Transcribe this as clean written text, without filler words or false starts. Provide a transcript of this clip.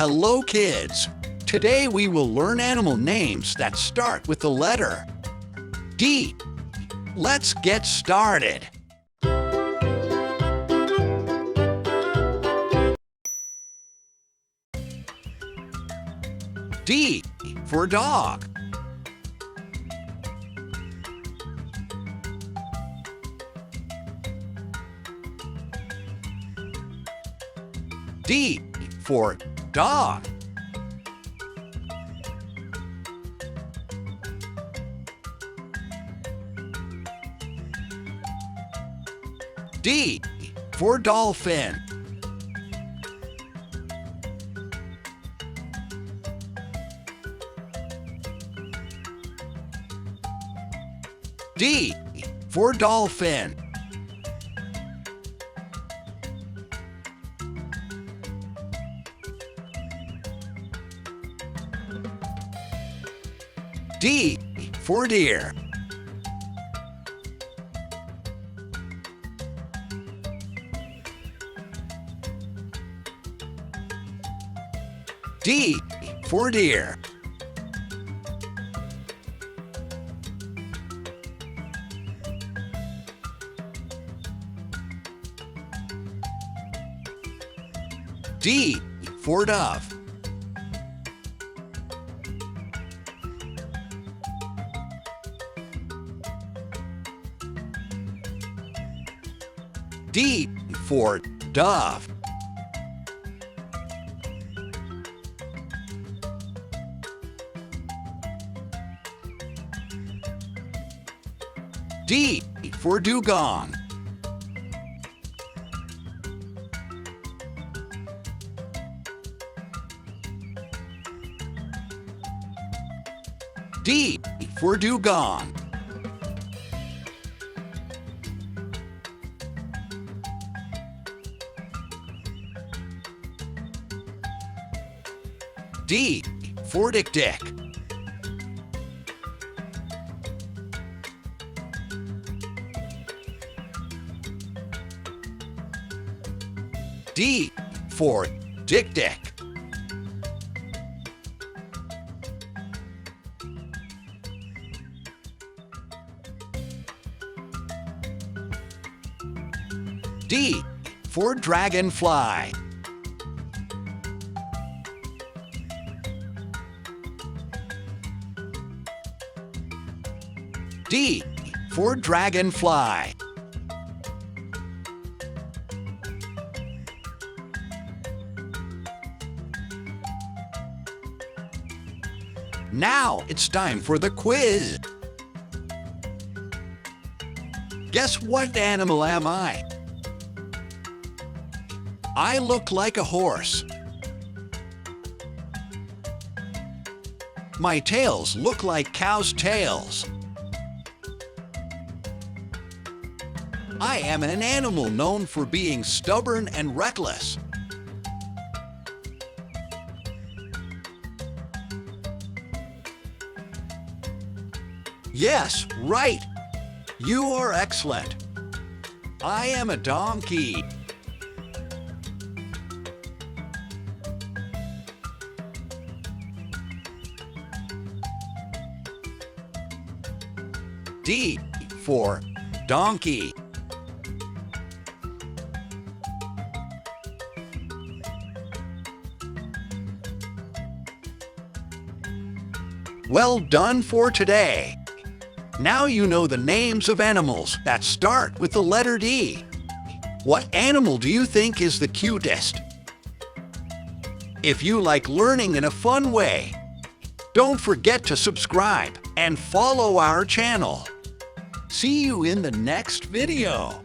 Hello, kids. Today we will learn animal names that start with the letter D. Let's get started. D for dog. D for dog. D for dolphin. D for dolphin. D for deer. D for deer. D for dove. D for dove. D for dugong. D for dugong. D for dik-dik. D for dik-dik. D for dragonfly. D for dragonfly. Now it's time for the quiz. Guess what animal am I? I look like a horse. My tails look like cows' tails. I am an animal known for being stubborn and reckless. Yes, right. You are excellent. I am a donkey. D for donkey. Well done for today. Now you know the names of animals that start with the letter D. What animal do you think is the cutest? If you like learning in a fun way, don't forget to subscribe and follow our channel. See you in the next video.